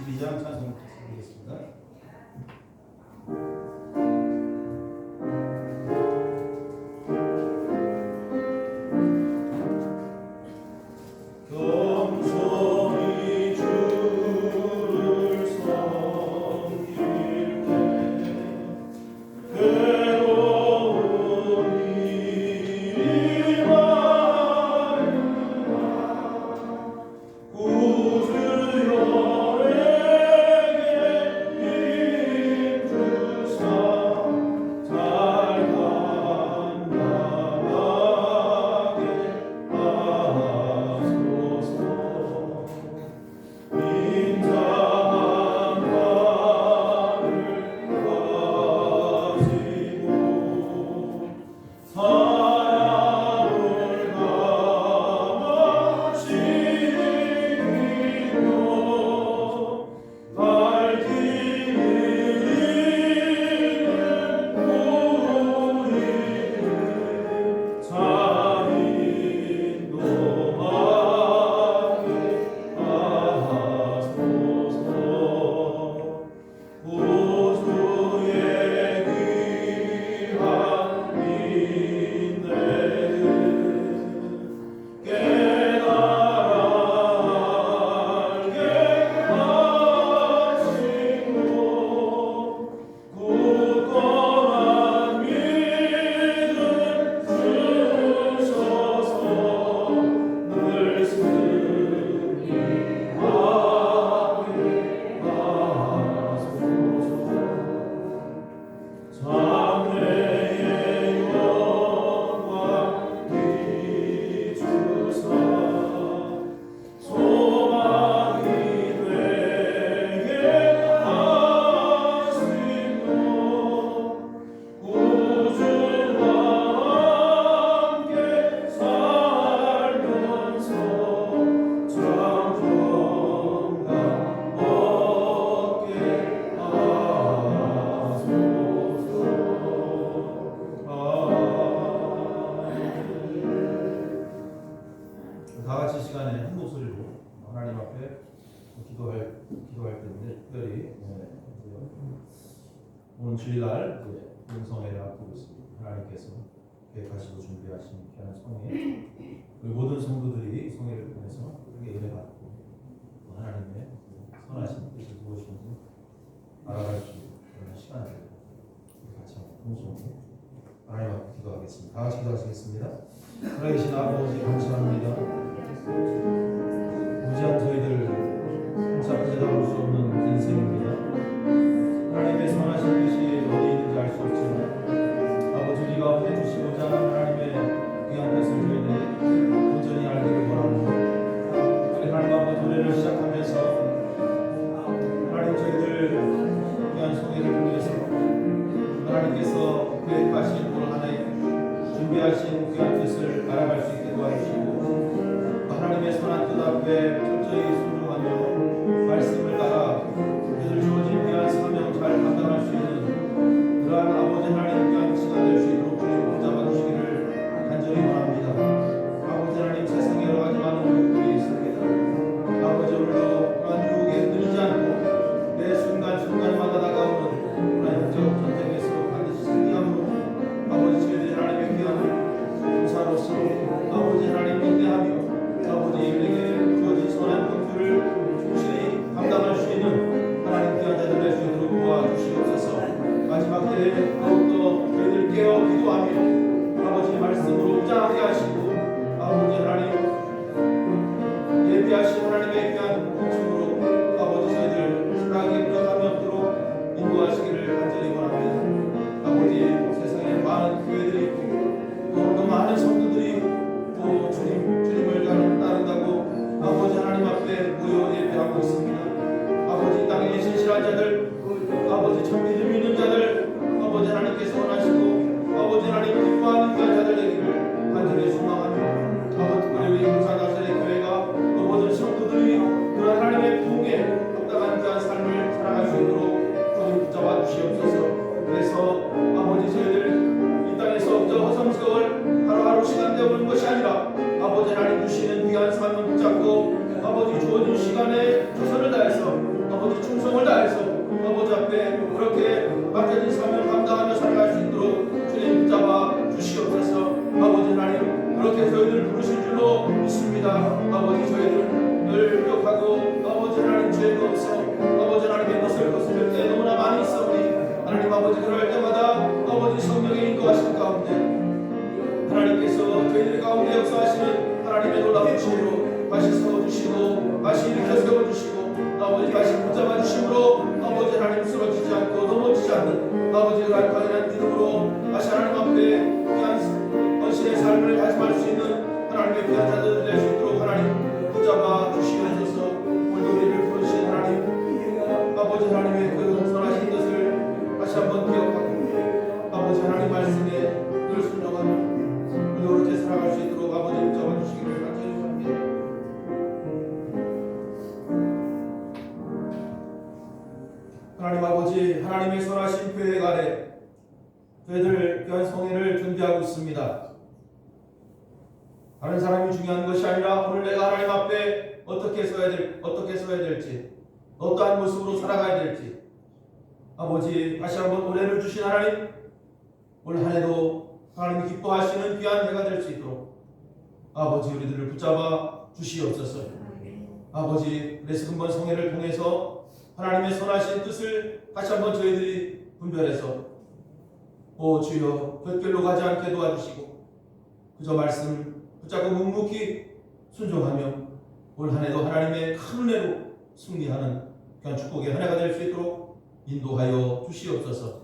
12장 찬송 드리겠습니다. 오늘 주일날 동성회를 앞두고 있습니다. 하나님께서 계획하시고 준비하신 귀한 성회, 우리 모든 성도들이 성회를 통해서 크게 은혜받고 하나님의 선하신 뜻을 무엇인지 알아갈 수 있는 그런 시간을 같이 동성회 하나님 앞에 기도하겠습니다. 다 같이 기도하시겠습니다. 살아계신 아버지 감사합니다. 무지한 저희들 혼자 깨달을 수 없는 인생입니다. 하나님의 선하신 뜻이 어디 있는지 알 수 없지만 아버지 우리가 보내주시고자 하는 하나님의 귀한 뜻을 저희들이 온전히 알기를 원합니다. 하나님 아버지 노래를 시작하면서 하나님 저희들 귀한 소개를 통해서 하나님께서 계획하신 올 한 해 준비하신 귀한 뜻을 알아갈 수 있게 도와주시고 하나님의 선한 뜻 앞에 철저히 순종하며 말씀을 따라 그들 주어진 귀한 사명 잘 감당할 수 있는 그러한 아버지 하나님 귀한 시간 될 수 있도록 주님 붙잡아 주시기를 간절히 원합니다. 아버지 하나님 세상에 여러 가지 많은 유혹들이 있습니다. 아버지 오늘도 그러한 유혹에 흔들리지 않고 매 순간순간마다 다가오는 그러한 영적 전쟁에서 반드시 승리함으로 아버지 저희들이 하나님의 귀한 공사로서 아버지 하나님 인내하며 아버지 우리에게 주어진 선한 것들을 충실히 감당할 수 있는 하나님 귀한 자들 될 수 있도록 도와주시옵소서. 마지막 때에 더욱더 저희들 깨어 기도하며 아버지 말씀으로 웅장하게 하시고 아버지 하나님 예비하신 하나님의 귀한 공축으로 아버지 저희들 사랑하게 부족함이 없도록 인도하시기를 간절히 원합니다. 아버지 세상에 많은 교회들이 있고 또 많은 성도들이 또 주님을 따른다고 아버지 하나님 앞에 모여 예배하고 있습니다. 아버지 땅에 계신 신실한 자들 아버지 참 믿음 있는 자들 아버지 하나님께서 원하시고 아버지 하나님 기뻐하는 귀한 자들 되기를 간절히 소망하며 아버지 특별히 우리 부산다스의 교회가 또 모든 성도들이 그런 하나님의 부흥에 합당한 귀한 삶을 살아갈 수 있도록 주님 붙잡아 주시옵소서. 그래서 아버지 저희들 이 땅에서 저 허성세월 하루하루 시간 때우는 것이 아니라 아버지 하나님 주시는 귀한 삶을 붙잡고 아버지 주어진 시간에 최선을 다해서 아버지 그렇게 저희들 부르신 줄로 믿습니다. 아버지 저희들 기억하고 아버지 하나님 죄가 없어 아버지 하나님의 것을 거스를 때 너무나 많이 있사오니 하나님 아버지 그럴 때마다 아버지 성령의 인도하신 가운데 하나님께서 저희들 가운데 역사하시는 하나님의 놀라운 주로 다시 세워주시고 다시 일으켜 세워주시고 아버지 다시 붙잡아 주심으로 아버지 하나님 쓰러지지 않고 넘어지지 않는 아버지 강인한 믿음으로 다시 하나님 앞에 귀한 헌신의 삶을 다짐할 수 있는 하나님의 귀한 자들 될 수 있도록 하나님 붙잡아 주시옵소서. 오늘 우리를 부르신 하나님 아버지 하나님의 그 선하신 것을 다시 한번 기억하고 아버지 하나님 말씀에 늘 순종하며 우리 그렇게 살아갈 수 있도록 아버지 붙잡아 주시기를 간절히 하나님 아버지 하나님의 선하신 계획 아래 저희들 귀한 성회를 준비하고 있습니다. 다른 사람이 중요한 것이 아니라 오늘 내가 하나님 앞에 어떻게 서야 될지 어떠한 모습으로 살아가야 될지 아버지 다시 한번 올해를 주신 하나님 올 한 해도 하나님이 기뻐하시는 귀한 해가 될 수 있도록 아버지 우리들을 붙잡아 주시옵소서. 아버지 레스금번 성회를 통해서 하나님의 선하신 뜻을 다시 한번 저희들이 분별해서 오 주여 곁길로 가지 않게 도와주시고 그저 말씀 붙잡고 묵묵히 순종하며 올 한 해도 하나님의 큰 은혜로 승리하는 귀한 축복의 한 해가 될 수 있도록 인도하여 주시옵소서.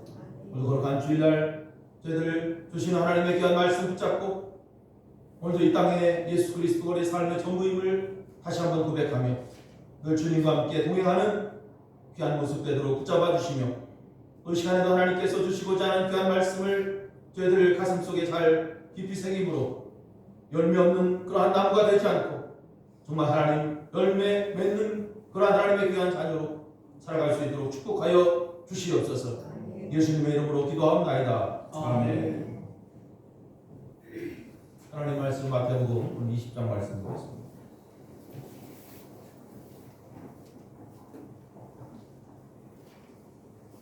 오늘 거룩한 주일날 저희들 주시는 하나님의 귀한 말씀 붙잡고 오늘도 이 땅에 예수 그리스도가 우리 삶의 전부임을 다시 한번 고백하며 늘 주님과 함께 동행하는 귀한 모습 되도록 붙잡아 주시며 이 시간에도 하나님께서 주시고자 하는 귀한 말씀을 저희들 가슴속에 잘 깊이 새김으로 열매 없는 그러한 나무가 되지 않고 정말 하나님 열매 맺는 그러한 하나님의 귀한 자녀로 살아갈 수 있도록 축복하여 주시옵소서. 예수님의 이름으로 기도하옵나이다. 아멘. 하나님 말씀 마태복음 20장 말씀 보겠습니다.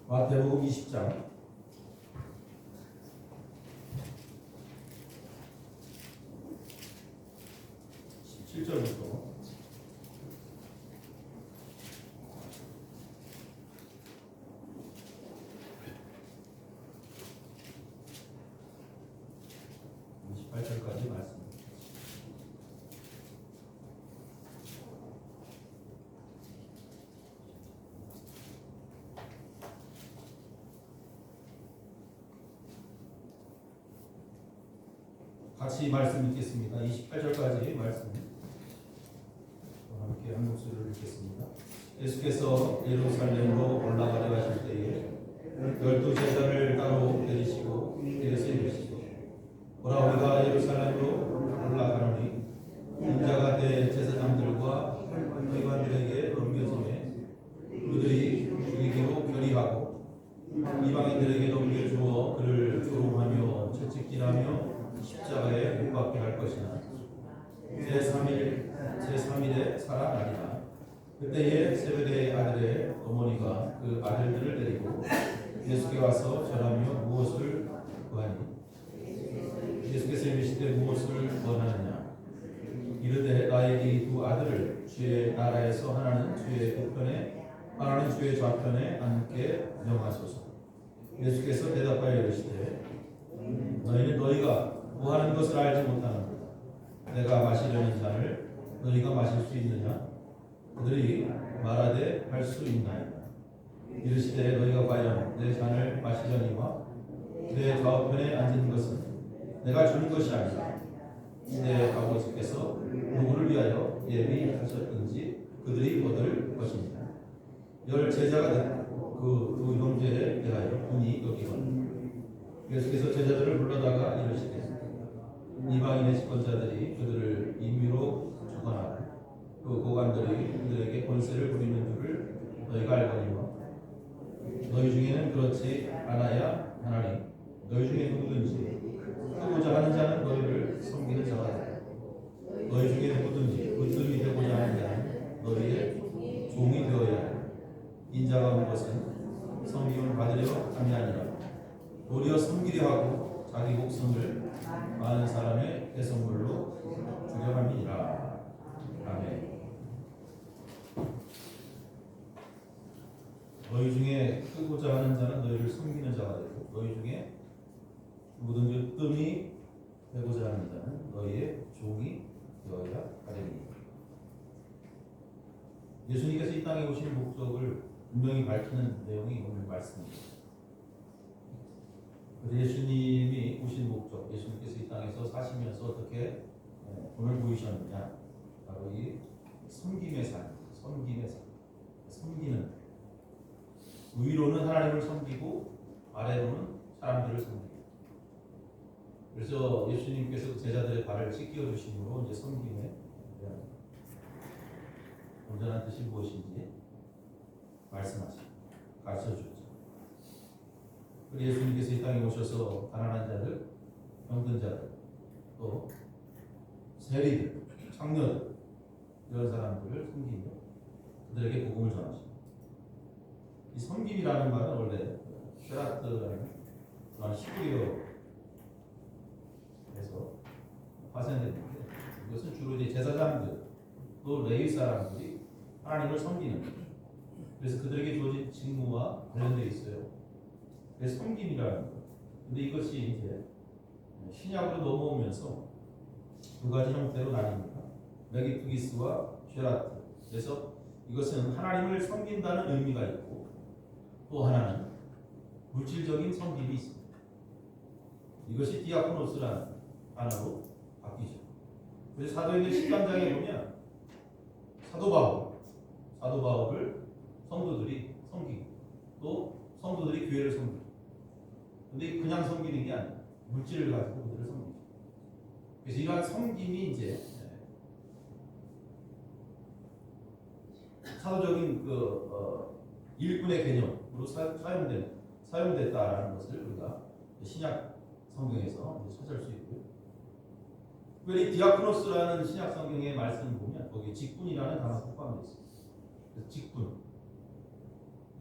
마태복음 20장 17절부터 28절까지 말씀. 같이 말씀 읽겠습니다. 28절까지 말씀 함께 한 목소리를 읽겠습니다. 예수께서 예루살렘으로 올라가려 하실 때에 12 제자를 따로 내리시고 이래서 이르시되 보라 우리가 예루살렘으로 올라가노니 인자가 대제사장들과 의관들에게 넘겨지매 그들이 죽이기로 결의하고 이방인들에게 넘겨주어 그를 조롱하며 채찍질하며 십자가에 못 박게 할 것이나 제3일에 살아나리라. 그때에 세베대의 아들의 어머니가 그 아들들을 데리고 예수께 와서 절하며 무엇을 구하니 예수께서 이르시되 무엇을 원하느냐 이르되 나에게 이 두 아들을 주의 나라에서 하나는 주의 우편에 하나는 주의 좌편에 앉게 명하소서. 예수께서 대답하여 이르시되 너희는 너희가 구하는 것을 알지 못하는구나. 내가 마시려는 잔을 너희가 마실 수 있느냐? 그들이 말하되 할 수 있나이다. 이르시되 너희가 과연 내 잔을 마시려니와 내 좌우편에 앉은 것은 내가 주는 것이 아니라 내 아버지께서 누구를 위하여 예비하셨든지 그들이 얻을 것입니다. 10 제자가 됐고 그 두 형제에 대하여 분이 여기거든. 예수께서 제자들을 불러다가 이르시되 이방인의 집권자들이 그들을 임의로 주거나 그 고관들이 그들에게 권세를 부리는 줄을 너희가 알거니와 너희 중에는 그렇지 않아야 하나니 너희 중에 누구든지 크고자 하는 자는 너희를 섬기는 자가 되라. 너희 중에 누구든지 으뜸이 되고자 하는 자는 너희의 종이 되어야 하라. 인자가 온 것은 섬김을 받으려 함이 아니라 도리어 섬기려 하고 자기 목숨을 많은 사람의 대성물로 오신 목적을 분명히 밝히는 내용이 오늘 말씀입니다. 예수님이 오신 목적, 예수님께서 이 땅에서 사시면서 어떻게 본을 보이셨느냐, 바로 이 섬김의 삶, 섬기는 위로는 하나님을 섬기고 아래로는 사람들을 섬기고. 그래서 예수님께서 제자들의 발을 씻겨 주심으로 이제 섬김의 온전한 뜻이 무엇인지 말씀하시고 가르쳐 줬죠. 그리고 예수님께서 이 땅에 오셔서 가난한 자들, 병든 자들, 또 세리들, 창녀들 이런 사람들을 섬기며 그들에게 복음을 전하십니다. 이 섬김이라는 말은 원래 쉐라트라는 그런 히브리어에서 파생됐는데 이것은 주로 이제 제사장들 또 레위 사람들이 하나님을 섬기는 거죠. 그래서 그들에게 주어진 직무와 관련되어 있어요. 그래서 섬김이라는 것. 근데 이것이 이제 신약으로 넘어오면서 두 가지 형태로 나뉩니다. 메기투기스와 쉐라트. 그래서 이것은 하나님을 섬긴다는 의미가 있고 또 하나는 물질적인 섬김이 있습니다. 이것이 디아코노스라는 단어로 바뀌죠. 그래서 사도행전 13장에 보면 사도 바울을 성도들이 섬기고 또 성도들이 교회를 섬기고. 근데 그냥 섬기는 게 아니라 물질을 가지고 그들을 섬기죠. 그래서 이러한 섬김이 이제 사도적인 일꾼의 개념으로 사용됐다라는 것을 우리가 신약 성경에서 찾을 수 있고요. 특별히 디아코노스라는 신약 성경의 말씀을 보면 거기에 직분이라는 단어가 포함되어 있습니다.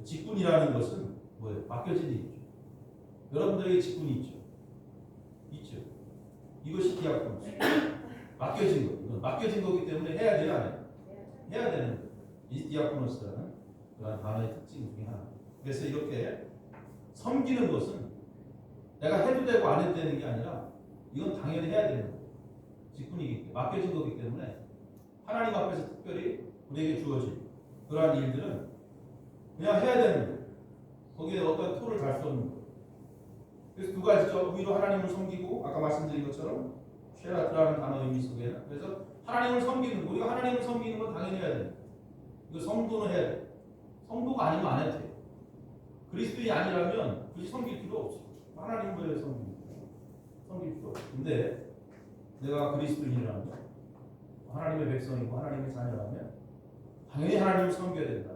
직분이라는 것은 뭐예요? 맡겨진 일이죠. 여러분들에게 직분이 있죠. 이것이 디아코노스. 맡겨진 거. 이건 맡겨진 거기 때문에 해야 돼요, 안 해요? 해야 되는 거예요. 이 디아코노스라는 그런 단어의 특징 중에 하나. 그래서 이렇게 섬기는 것은 내가 해도 되고 안 해도 되는 게 아니라 이건 당연히 해야 되는 거예요. 직분이기 때문에 맡겨진 거기 때문에 하나님 앞에서 특별히 우리에게 주어진 그러한 일들은 그냥 해야 되는 거예요. 거기에 어떤 토를 달 수 없는 거예요. 그래서 두 가지죠. 위로 하나님을 섬기고 아까 말씀드린 것처럼 쉐라트라는 단어 의미 속에는 그래서 하나님을 섬기는 거. 우리가 하나님을 섬기는 건 당연히 해야 돼요. 이거 성도는 해야 돼요. 성도가 아니면 안 해도 돼요. 그리스도인이 아니라면 굳이 섬길 필요 없죠. 하나님을 섬길 필요 없죠. 근데 내가 그리스도인이라면 하나님의 백성이고 하나님의 자녀라면 당연히 하나님을 섬겨야 된다.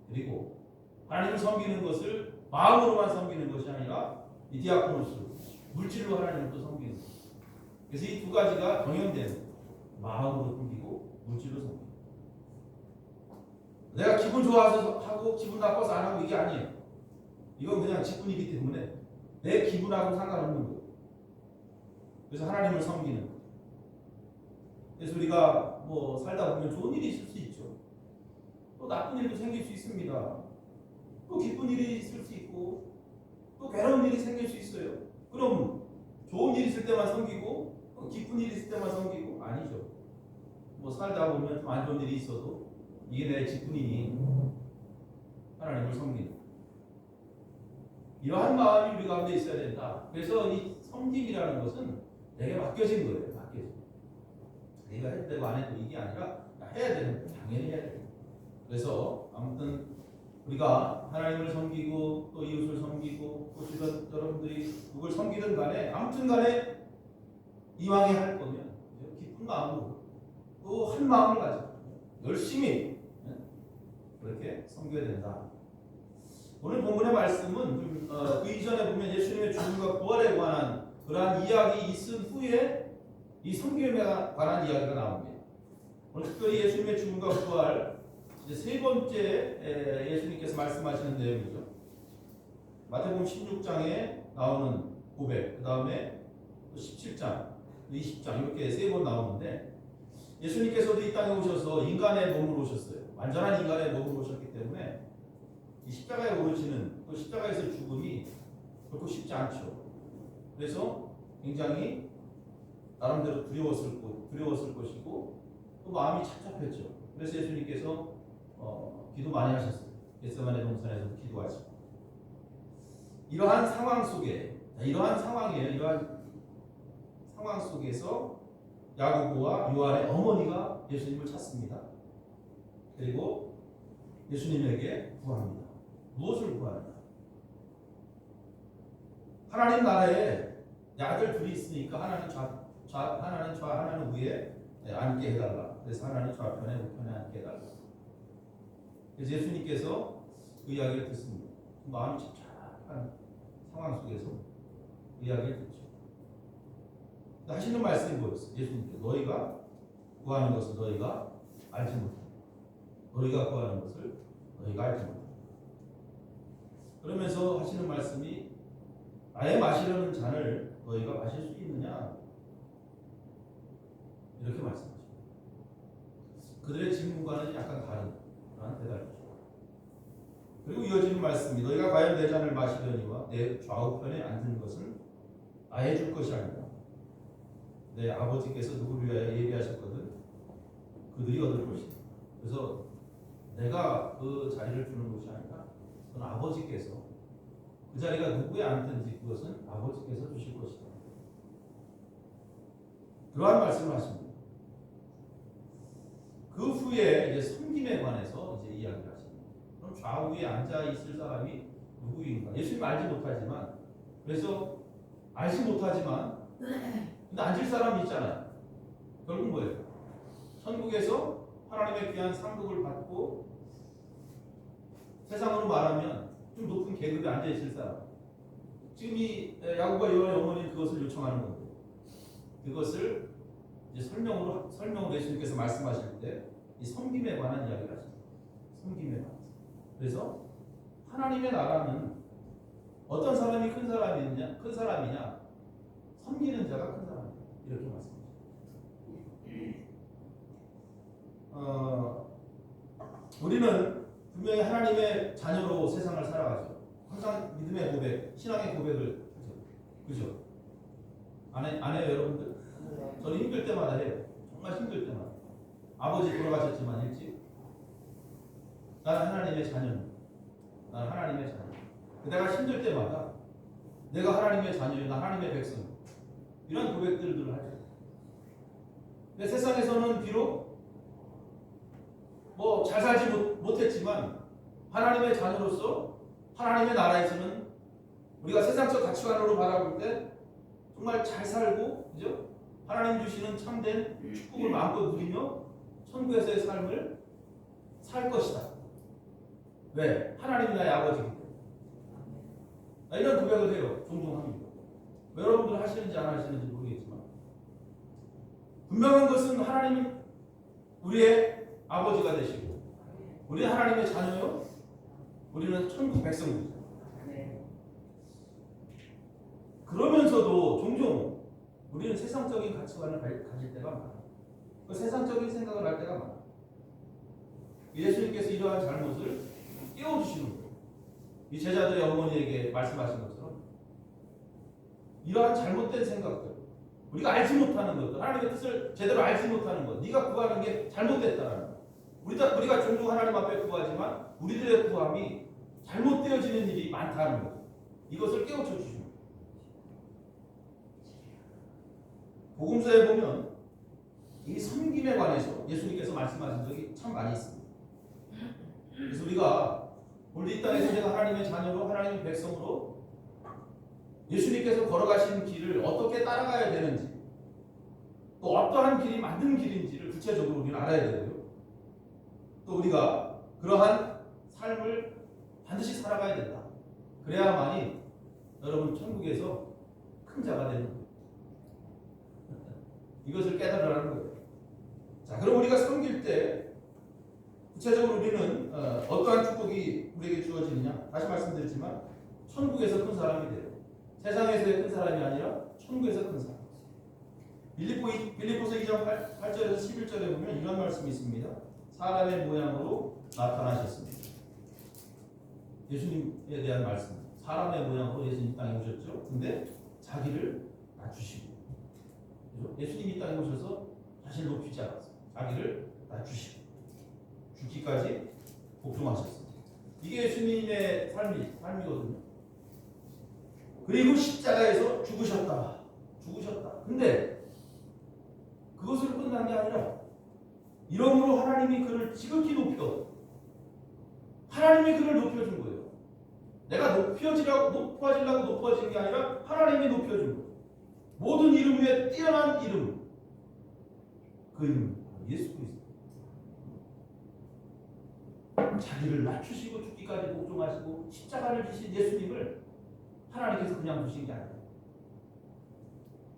그리고 하나님을 섬기는 것을 마음으로만 섬기는 것이 아니라 이 디아코노스 물질로 하나님을 또 섬기는 것. 그래서 이 두 가지가 병행되는 마음으로 섬기고 물질로 섬기고. 내가 기분 좋아서 하고 기분 나빠서 안 하고 이게 아니에요. 이건 그냥 직분이기 때문에 내 기분하고 상관없는 거예요. 그래서 하나님을 섬기는 거예요. 그래서 우리가 뭐 살다 보면 좋은 일이 있을 수 있죠. 또 나쁜 일도 생길 수 있습니다. 또 기쁜 일이 있을 수 있고 또 괴로운 일이 생길 수 있어요. 그럼 좋은 일 있을 때만 섬기고 기쁜 일 있을 때만 섬기고 아니죠. 뭐 살다 보면 좀 안 좋은 일이 있어도 이게 내 직분이니 하나님을 섬기는 이러한 마음이 우리 가운데 있어야 된다. 그래서 이 섬김이라는 것은 내게 맡겨진 거예요. 맡겨진. 내가 해도 되고 안 해도 이게 아니라 해야 되는 거 당연히 해야 돼요. 그래서 아무튼 우리가 하나님을 섬기고 또 이웃을 섬기고 또 주변 여러분들이 누굴 섬기든 간에 아무튼 간에 이왕에 할 거면 기쁜 마음으로 또 한 마음을 가지고 열심히 그렇게 섬겨야 된다. 오늘 본문의 말씀은 그 이전에 보면 예수님의 죽음과 부활에 관한 그러한 이야기 있은 후에 이 섬김에 관한 이야기가 나옵니다. 오늘 특별히 예수님의 죽음과 부활 이제 세 번째 예수님께서 말씀하시는 내용이죠. 마태복음 16장에 나오는 고백, 그 다음에 17장, 20장 이렇게 세 번 나오는데 예수님께서도 이 땅에 오셔서 인간의 몸으로 오셨어요. 완전한 인간의 몸으로 오셨기 때문에 이 십자가에 오르시는 또 십자가에서 죽음이 결코 쉽지 않죠. 그래서 굉장히 나름대로 두려웠을 것이고 또 마음이 착잡했죠. 그래서 예수님께서 기도 많이 하셨어요. 겟세마네 동산에서도 기도하시고. 이러한 상황 속에, 이러한 상황이에요. 이러한 상황 속에서 야고보와 요한의 어머니가 예수님을 찾습니다. 그리고 예수님에게 구합니다. 무엇을 구하느냐? 하나님 나라에 아들 둘이 있으니까 하나는 하나는 좌, 하나는 위에 앉게 해달라. 그래서 하나는 좌편에 우편에 앉게 해달라. 그래서 예수님께서 그 이야기를 듣습니다. 마음이 착착한 상황 속에서 그 이야기를 듣죠. 하시는 말씀이 뭐였어요? 예수님께서 너희가 구하는 것을 너희가 알지 못한다. 너희가 구하는 것을 너희가 알지 못한다. 그러면서 하시는 말씀이 나의 마시려는 잔을 너희가 마실 수 있느냐? 이렇게 말씀하십니다. 그들의 질문과는 약간 다른 그런 대답이죠. 그리고 이어지는 말씀이 너희가 과연 내 잔을 마시려니와 내 좌우편에 앉은 것을 나에 줄 것이 아니라 내 아버지께서 누구를 위하여 예비하셨거든 그들이 얻을 것이다. 그래서 내가 그 자리를 주는 것이 아니라 그건 아버지께서 그 자리가 누구에 앉든지 그것은 아버지께서 주실 것이다. 그러한 말씀을 하십니다. 그 후에 이제 섬김에 관해서 이제 이야기를 하십니다. 그럼 좌우에 앉아 있을 사람이 누구인가? 예수님 알지 못하지만 그래서 알지 못하지만 근데 앉을 사람이 있잖아요. 결국 뭐예요? 천국에서 하나님의 귀한 상급을 받고 세상으로 말하면 좀 높은 계급에 앉아 있을 사람. 지금 이 야고보와 요한의 어머니는 그것을 요청하는 건데 그것을 이제 설명으로 예수님께서 말씀하실 때 이 섬김에 관한 이야기를 하십니다. 섬김에 관해서. 그래서 하나님의 나라는 어떤 사람이 큰 사람이냐? 섬기는 자가 큰 사람이다. 이렇게 말씀하십니다. 우리는 분명히 하나님의 자녀로 세상을 살아가죠. 항상 믿음의 고백, 신앙의 고백을 하죠. 그죠? 안 해요, 여러분들? 저는 힘들 때마다 해요. 정말 힘들 때마다. 아버지 돌아가셨지만 일찍. 나는 하나님의 자녀입니다. 나는 하나님의 자녀. 내가 힘들 때마다 내가 하나님의 자녀요, 나 하나님의 백성. 이런 고백들을 하죠. 근데 세상에서는 비록 뭐 잘 살지 못했지만 하나님의 자녀로서 하나님의 나라에서는 우리가 세상적 가치관으로 바라볼 때 정말 잘 살고, 그죠? 하나님 주시는 참된 축복을 마음껏 누리며 천국에서의 삶을 살 것이다. 왜? 하나님이 나의 아버지이기 때문에. 이런 고백을 해요. 종종 합니다. 여러분들 하시는지 안 하시는지 모르겠지만 분명한 것은 하나님은 우리의 아버지가 되시고 우리는 하나님의 자녀요. 우리는 천국 백성이죠. 그러면서도 종종 우리는 세상적인 가치관을 가질 때가 많아요. 그 세상적인 생각을 할 때가 많아요. 예수님께서 이러한 잘못을 깨워주시는 거예요. 이 제자들의 어머니에게 말씀하신 것처럼 이러한 잘못된 생각들, 우리가 알지 못하는 것들, 하나님의 뜻을 제대로 알지 못하는 것, 네가 구하는 게 잘못됐다라는 것. 우리가 종종 하나님 앞에 구하지만 우리들의 구함이 잘못되어지는 일이 많다는 것. 이것을 깨우쳐 주십니다. 복음서에 보면 이 섬김에 관해서 예수님께서 말씀하신 적이 참 많이 있습니다. 그래서 우리가 우리 이 땅에서 내가 하나님의 자녀로 하나님의 백성으로 예수님께서 걸어가신 길을 어떻게 따라가야 되는지 또 어떠한 길이 맞는 길인지를 구체적으로 우리는 알아야 되고요. 또 우리가 그러한 삶을 반드시 살아가야 된다. 그래야만이 여러분 천국에서 큰 자가 되는 거예요. 이것을 깨달으라는 거예요. 자, 그럼 우리가 섬길 때 구체적으로 우리는 어떠한 축복이 우리에게 주어지느냐? 다시 말씀드렸지만 천국에서 큰 사람이 돼요. 세상에서의 큰 사람이 아니라 천국에서 큰 사람. 빌립보서 2장 8절에서 11절에 보면 이런 말씀이 있습니다. 사람의 모양으로 나타나셨습니다. 예수님에 대한 말씀. 사람의 모양으로 예수님 땅에 오셨죠. 근데 자기를 낮추시고, 예수님이 땅에 오셔서 자신을 높이지 않았어요. 자기를 낮추시고 죽기까지 복종하셨어요. 이게 예수님의 삶이거든요. 그리고 십자가에서 죽으셨다. 근데 그것으로 끝난 게 아니라 이러므로 하나님이 그를 지극히 하나님이 그를 높여준 거예요. 내가 높아지려고 게 아니라 하나님이 높여준 거예요. 모든 이름 위에 뛰어난 이름, 그 이름 예수 그리스도. 자기를 낮추시고 죽기까지 복종하시고 십자가를 지신 예수님을 하나님께서 그냥 두신 게 아니에요.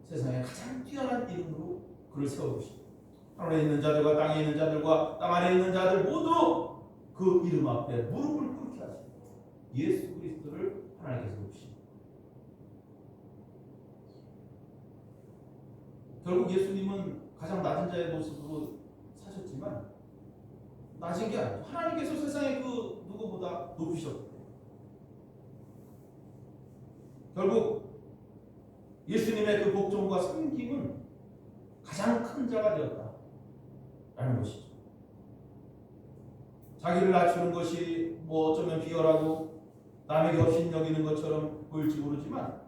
세상에 가장 뛰어난 이름으로 그를 세워주시고 하늘에 있는 자들과 땅에 있는 자들과 땅 아래에 있는 자들 모두 그 이름 앞에 무릎을 꿇게 하시고 예수 그리스도를 하나님께서 높이시고, 결국 예수님은 가장 낮은 자의 모습으로 사셨지만 낮은 게 아니죠. 하나님께서 세상에 그 누구보다 높이셨고, 결국 예수님의 그 복종과 섬김은 가장 큰 자가 되었다라는 것이죠. 자기를 낮추는 것이 뭐 어쩌면 비열하고 남에게 없인 여기는 것처럼 보일지 모르지만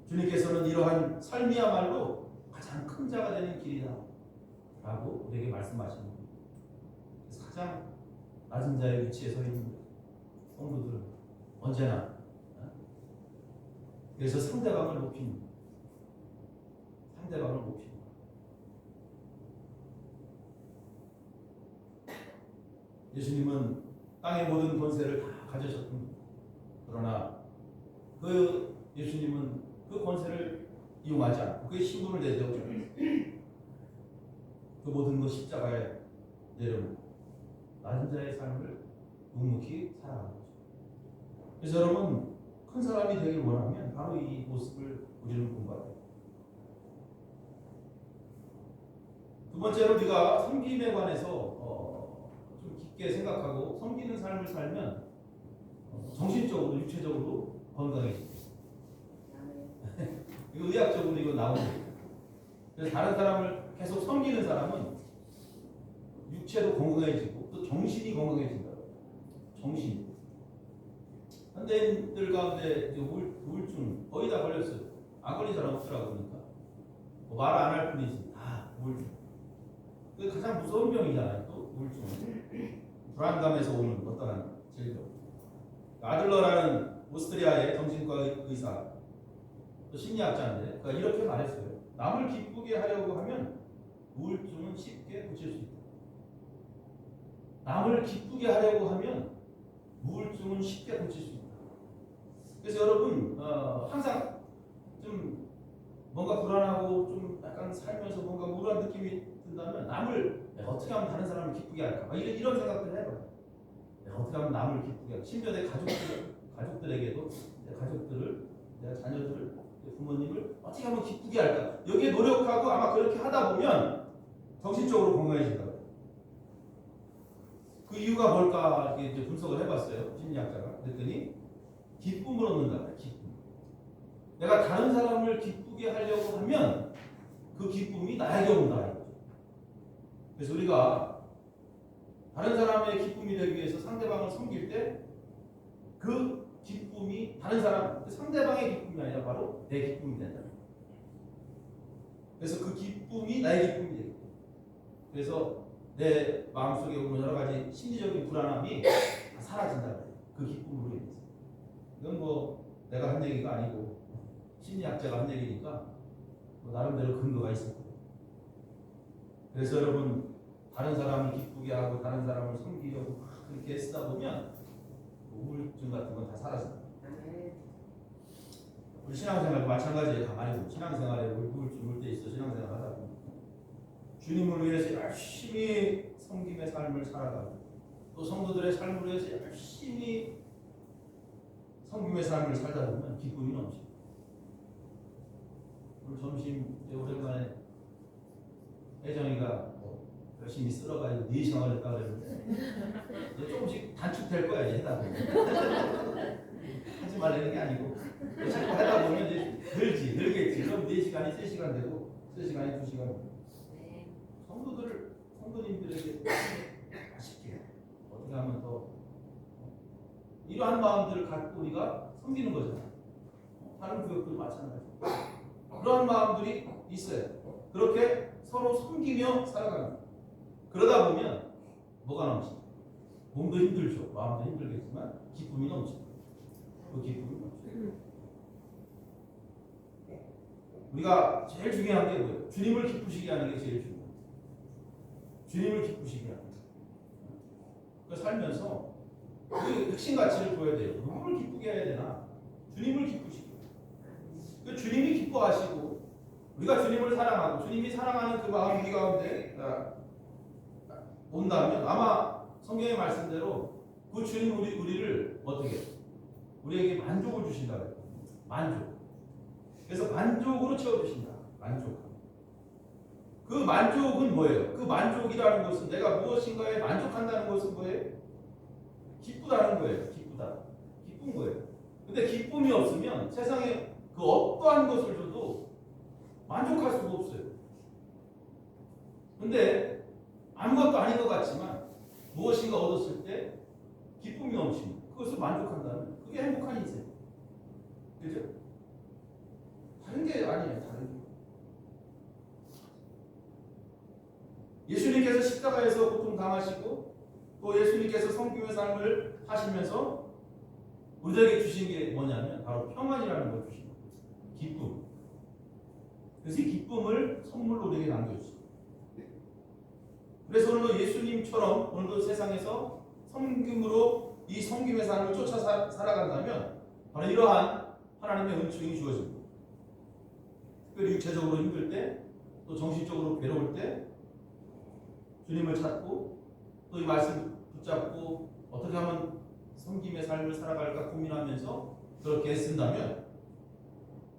주님께서는 이러한 삶이야말로 가장 큰 자가 되는 길이다 라고 우리에게 말씀하시는 겁니다. 그래서 가장 낮은 자의 위치에 서 있는 성도들은 언제나 그래서 상대방을 높이는 예수님은 땅의 모든 권세를 다 가지셨습니다. 그러나 그 예수님은 그 권세를 이용하지 않고 그의 신분을 내세우지 않았습니다. 그 모든 것 십자가에 내려놓고 낮은 자의 삶을 묵묵히 살아가는 거죠. 그래서 여러분, 큰 사람이 되길 원하면 바로 이 모습을 우리는 공부해야 돼요. 두 번째로 우리가 섬김에 관해서 좀 깊게 생각하고 섬기는 삶을 살면 정신적으로 육체적으로 건강해집니다. 이거 의학적으로 이거 나오는 거예요. 그래서 다른 사람을 계속 섬기는 사람은 육체도 건강해지고 또 정신이 건강해진다. 정신. 현대인들 가운데 우울증 거의 다 걸렸어요. 안 걸린 사람 없더라고. 그러니까 말 안 할 뿐이지. 우울증. 그게 가장 무서운 병이잖아요. 또 우울증. 불안감에서 오는 어떠한 질병. 아들러라는 오스트리아의 정신과 의사, 또 심리학자인데 그가 이렇게 말했어요. 남을 기쁘게 하려고 하면 우울증은 쉽게 고칠 수 있다. 남을 기쁘게 하려고 하면 우울증은 쉽게 고칠 수 있다. 그래서 여러분 항상 좀 뭔가 불안하고 좀 약간 살면서 뭔가 우울한 느낌이 든다면 남을 내가 어떻게 하면 다른 사람을 기쁘게 할까? 이런 생각들을 해봐요. 내가 어떻게 하면 남을 기쁘게 할까? 심지어 내 가족들에게도 내 가족들을, 내 자녀들을, 내 부모님을 어떻게 하면 기쁘게 할까? 여기에 노력하고 아마 그렇게 하다 보면 정신적으로 건강해진다고. 그 이유가 뭘까 이제 분석을 해봤어요. 심리학자가. 그랬더니 기쁨을 얻는다. 기쁨. 내가 다른 사람을 기쁘게 하려고 하면 그 기쁨이 나에게 온다. 그래서 우리가 다른 사람의 기쁨이 되기 위해서 상대방을 섬길 때 그 기쁨이 다른 사람, 그 상대방의 기쁨이 아니라 바로 내 기쁨이 된다. 그래서 그 기쁨이 나의 기쁨이 되고, 그래서 내 마음속에 오는 여러 가지 심리적인 불안함이 다 사라진다. 그 기쁨으로 인해서. 이건 뭐 내가 한 얘기가 아니고 심리학자가 한 얘기니까 뭐 나름대로 근거가 있을 거예요. 그래서 여러분, 다른 사람을 기쁘게 하고 다른 사람을 섬기려고 그렇게 애쓰다 보면 우울증 같은 건 다 사라진다. 우리 신앙생활도 마찬가지예요. 가만히 보면 신앙생활에 우울증 올 때 있어. 신앙생활 하다 보면 주님을 위해서 열심히 섬김의 삶을 살아가고 또 성도들의 삶을 위해서 열심히 섬김의 삶을 살다 보면 기쁨이 넘칩니다. 오늘 점심 오랜만에 혜정이가 열심히 쓸어가지고 4시간을 했다 그랬는데 이제 조금씩 단축될 거야. 이제 하다 보면 하지 말라는 게 아니고 자꾸 하다 보면 이제 늘겠지. 그럼 4시간이 3시간 되고 3시간이 2시간 되고 성도님들에게 맛있게 어떻게 하면 더 이러한 마음들을 갖고 우리가 섬기는 거잖아요. 다른 구역도 마찬가지고 그러한 마음들이 있어요. 그렇게 서로 섬기며 살아가는 거예요. 그러다 보면 뭐가 넘치죠? 몸도 힘들죠. 마음도 힘들겠지만 기쁨이 넘치죠. 그 기쁨이 넘치죠. 우리가 제일 중요한 게 뭐예요? 주님을 기쁘시게 하는 게 제일 중요해요. 주님을 기쁘시게 하는 거예요. 그러니까 살면서 그 핵심 가치를 보여야 돼요. 누구를 기쁘게 해야 되나? 주님을 기쁘시게. 그 주님이 기뻐하시고 우리가 주님을 사랑하고 주님이 사랑하는 그 마음 우리 가운데 온다면 아마 성경의 말씀대로 그 주님 우리를 어떻게 우리에게 만족을 주신다 그래요. 만족. 그래서 만족으로 채워주신다. 만족. 그 만족은 뭐예요? 그 만족이라는 것은 내가 무엇인가에 만족한다는 것은 뭐예요? 기쁘다는 거예요. 기쁘다. 기쁜 거예요. 근데 기쁨이 없으면 세상에 그 어떠한 것을 줘도 만족할 수가 없어요. 근데 아무것도 아닌 것 같지만 무엇인가 얻었을 때 기쁨이 넘치는 그것을 만족한다면 그게 행복한 인생. 그죠? 다른 게 아니에요. 다른 게. 예수님께서 십자가에서 고통당하시고 또 예수님께서 성김의 삶을 하시면서 우리에게 주신 게 뭐냐면 바로 평안이라는 걸 주신 거예요. 기쁨. 그래서 이 기쁨을 선물로 우리에게 남겨주셨어요. 그래서 오늘도 예수님처럼 오늘도 세상에서 섬김으로 이 섬김의 삶을 쫓아 살아간다면 바로 이러한 하나님의 은총이 주어집니다. 특별히 육체적으로 힘들 때 또 정신적으로 괴로울 때 주님을 찾고 또 이 말씀 붙잡고 어떻게 하면 섬김의 삶을 살아갈까 고민하면서 그렇게 애쓴다면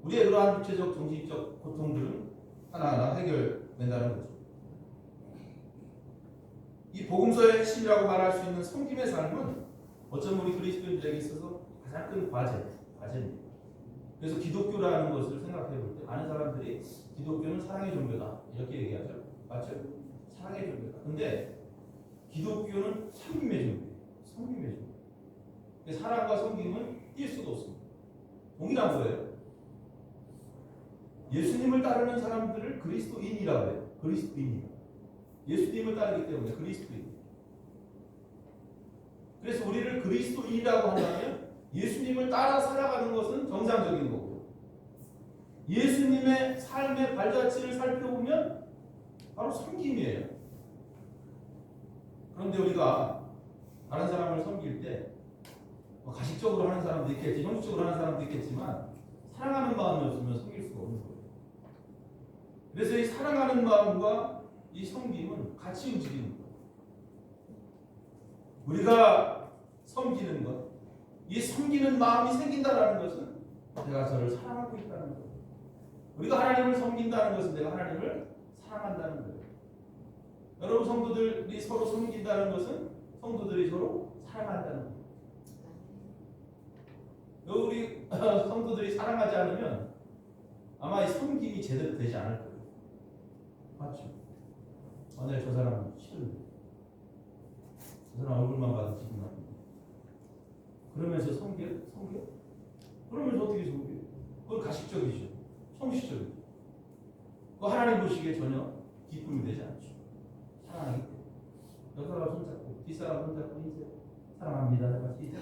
우리의 그러한 육체적 정신적 고통들은 하나하나 해결된다는 거죠. 이 복음서의 핵심이라고 말할 수 있는 섬김의 삶은 어쩌면 우리 그리스도인들에게 있어서 가장 큰 과제입니다. 그래서 기독교라는 것을 생각해 볼 때 많은 사람들이 기독교는 사랑의 종교다 이렇게 얘기하죠. 맞죠? 사랑의 종교다. 근데 기독교는 섬김의 종교예요. 섬김의 종교. 사랑과 섬김은 뛸 수가 없습니다. 동일한 거예요. 예수님을 따르는 사람들을 그리스도인이라고 해요. 그리스도인이다. 예수님을 따르기 때문에 그리스도인. 그래서 우리를 그리스도인이라고 한다면 예수님을 따라 살아가는 것은 정상적인 거고 예수님의 삶의 발자취를 살펴보면 바로 섬김이에요. 그런데 우리가 다른 사람을 섬길 때 가식적으로 하는 사람도 있겠지, 형식적으로 하는 사람도 있겠지만 사랑하는 마음이 없으면 섬길 수가 없는 거예요. 그래서 이 사랑하는 마음과 이 섬김은 같이 움직이는 거예요. 우리가 섬기는 것, 이 섬기는 마음이 생긴다는 것은 내가 저를 사랑하고 있다는 거예요. 우리가 하나님을 섬긴다는 것은 내가 하나님을 사랑한다는 거예요. 여러분 성도들이 서로 섬긴다는 것은 성도들이 서로 사랑한다는 거예요. 우리 성도들이 사랑하지 않으면 아마 이 섬김이 제대로 되지 않을 거예요. 맞죠? 내 저 사람은 싫은데 저 사람 얼굴만 봐도 기분 나쁜데 그러면서 섬겨? 그러면서 어떻게 섬겨? 그건 가식적이죠. 형식적이죠. 그 하나님 보시기에 전혀 기쁨이 되지 않죠. 사랑하기 때문에 여자가 손잡고 뒷사람 손잡고 이제 사랑합니다. 같이 이제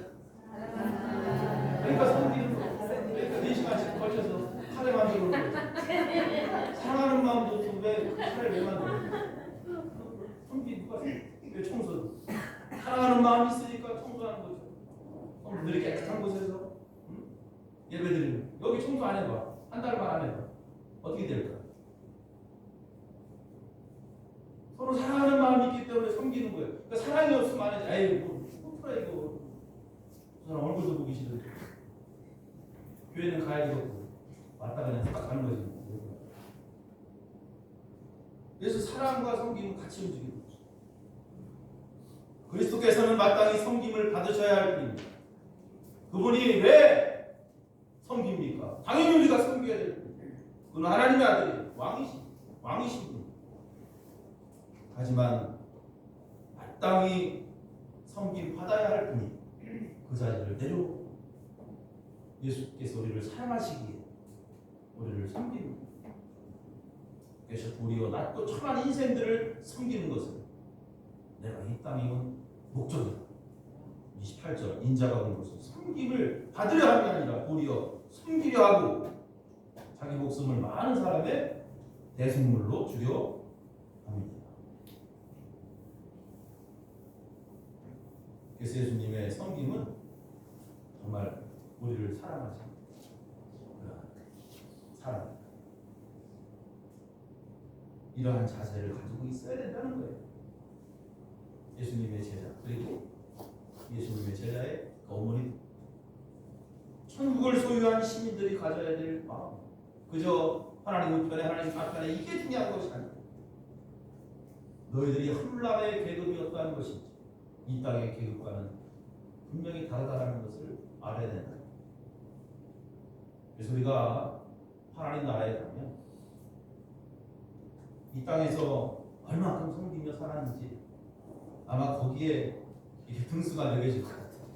그러니까 섬기는 거. 그러니까 4시간씩 걸쳐서 카레 만들고 사랑하는 마음도 없고 왜 카레를 왜 만들어? 섬기 누가 왜 청소? 사랑하는 마음이 있으니까 청소하는 거죠. 성도들이 깨끗한 곳에서 예배드리는 여기 청소 안 해봐. 한 달만 안 해봐. 어떻게 될까? 서로 사랑하는 마음이 있기 때문에 섬기는 거예요. 그러니까 사랑이 없으면 안 하지. 에이 뭐 풀어 이거. 저 사람 얼굴도 보기 싫은데 교회는 가야 되고 왔다 그냥 딱 가는 거지. 그래서 사랑과 섬김은 같이 움직이는 거죠. 그리스도께서는 마땅히 섬김을 받으셔야 할 분입니다. 그분이 왜 섬깁니까? 당연히 우리가 섬겨야 될 분이에요. 그는 하나님의 아들이에요. 왕이신 분. 하지만 마땅히 섬김 받아야 할 분이 그 자리를 내려 예수께서 우리를 사랑하시기에 우리를 섬기는 그래서 도리어 낮고 천한 인생들을 섬기는 것은 내가 이 땅에 온 목적이다. 28절 인자가 온 것은 섬김을 받으려 함이 아니라 도리어 섬기려 하고 자기 목숨을 많은 사람의 대속물로 주려 합니다. 그래서 예수님의 섬김은 정말 우리를 사랑하시는 사랑 이러한 자세를 가지고 있어야 된다는 거예요. 예수님의 제자 그리고 예수님의 제자의 어머니 천국을 소유한 시민들이 가져야 될 마음 그저 하나님 우편에 하나님 앞편에 이게 중요한 것이 아니라 너희들이 하늘나라의 계급이 어떠한 것인지 이 땅의 계급과는 분명히 다르다는 것을 알아야 된다. 그래서 우리가 하나님 나라에 가면 이 땅에서 얼마큼 섬기며 살았는지 아마 거기에 등수가 매겨질 것 같아요.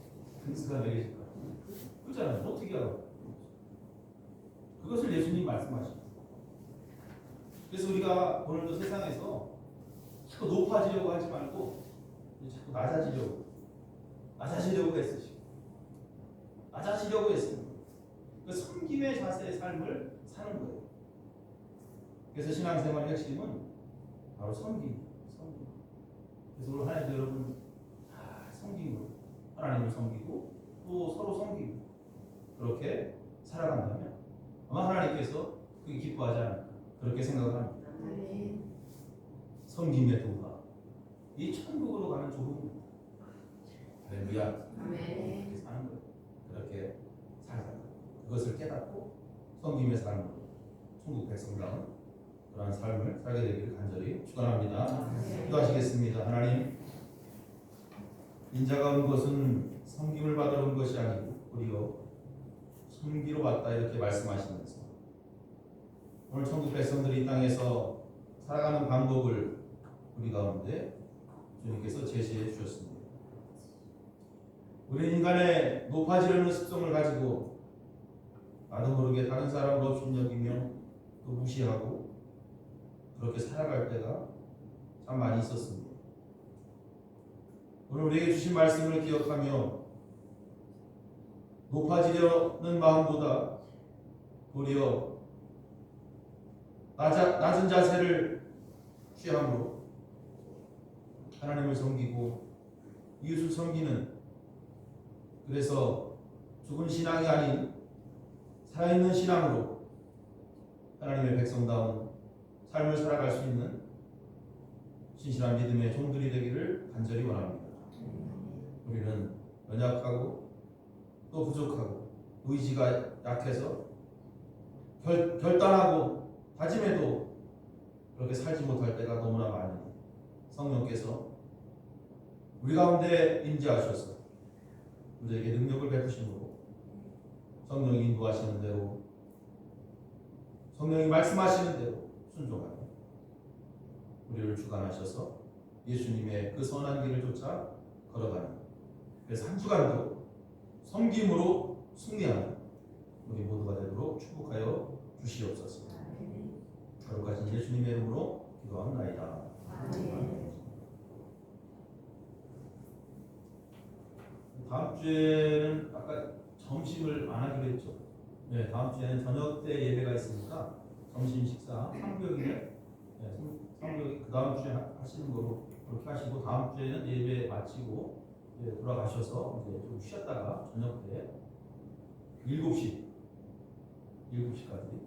등수가 매겨질 것 같아요. 그렇잖아요. 어떻게 알아? 그것을 예수님 말씀하십니다. 그래서 우리가 오늘도 세상에서 자꾸 높아지려고 하지 말고 자꾸 낮아지려고 애쓰시고 그 섬김의 자세의 삶을 사는 거예요. 그래서 신앙생활의 핵심은 바로 섬김. 그래서 오늘 하나님도 여러분 다 섬김으로 하나님을 섬기고 또 서로 섬기고 그렇게 살아간다면 아마 하나님께서 그게 기뻐하지 않을까 그렇게 생각을 합니다. 섬김의 도가 이 천국으로 가는 조국입니다. 할렐루야. 그렇게 사는 거예요. 그렇게 살아가는 거예요. 그것을 깨닫고 섬김의 삶으로 천국 백성다운 그러한 삶을 살게 되기를 간절히 축원합니다. 기도하시겠습니다. 하나님, 인자가 온 것은 섬김을 받으러 온 것이 아니고 오히려 섬기러 왔다 이렇게 말씀하시면서 오늘 천국 백성들이 이 땅에서 살아가는 방법을 우리 가운데 주님께서 제시해 주셨습니다. 우리 인간의 높아지려는 습성을 가지고 나도 모르게 다른 사람을 업신여기며 또 무시하고 그렇게 살아갈 때가 참 많이 있었습니다. 오늘 우리에게 주신 말씀을 기억하며 높아지려는 마음보다 도리어 낮은 자세를 취함으로 하나님을 섬기고 이웃을 섬기는 그래서 죽은 신앙이 아닌 살아있는 신앙으로 하나님의 백성다운 삶을 살아갈 수 있는 신실한 믿음의 종들이 되기를 간절히 원합니다. 우리는 연약하고 또 부족하고 의지가 약해서 결단하고 다짐해도 그렇게 살지 못할 때가 너무나 많이 성령께서 우리 가운데 임재하셔서 우리에게 능력을 베푸심으로 성령이 인도하시는 대로 성령이 말씀하시는 대로 순종하며 우리를 주관하셔서 예수님의 그 선한 길을 쫓아 걸어가는 그래서 한 주간도 섬김으로 승리하는 우리 모두가 되도록 축복하여 주시옵소서. 거룩하신 예수님의 이름으로 기도합나이다. 다음 주에는 아까 점심을 안 하기로 했죠. 네, 다음 주에는 저녁 때 예배가 있으니까 점심 식사 상교육에 상교육 그 다음 주에 하시는 거로 그렇게 하시고 다음 주에는 예배 마치고 이제 돌아가셔서 이제 좀 쉬었다가 저녁 때 7시까지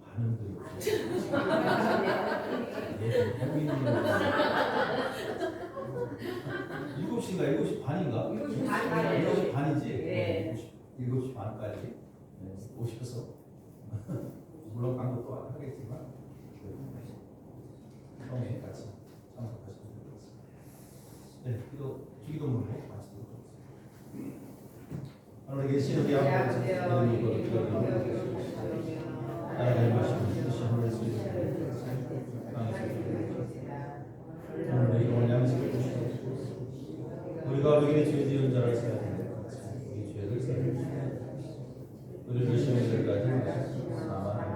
반응들이 예배 하고 있는 거 7시인가 7시 반인가? 7시 반이지? 네. 7시 반까지 오셔서 물론 방법도 하겠지만 형에 같이 참석하시면 되겠습니다. 네, 기도문으로 마치도록 하겠습니다. 하나님 계신 우리 아버지 이름이 거룩하게 나라의 말씀을 주시는 하늘의 오늘 이런 양식을 주시고 우리가 우리에게 죄 지은 자를 사야 되는 우리 죄를 사여 주시고 우리를 시험에 들게 하지 마시고 다만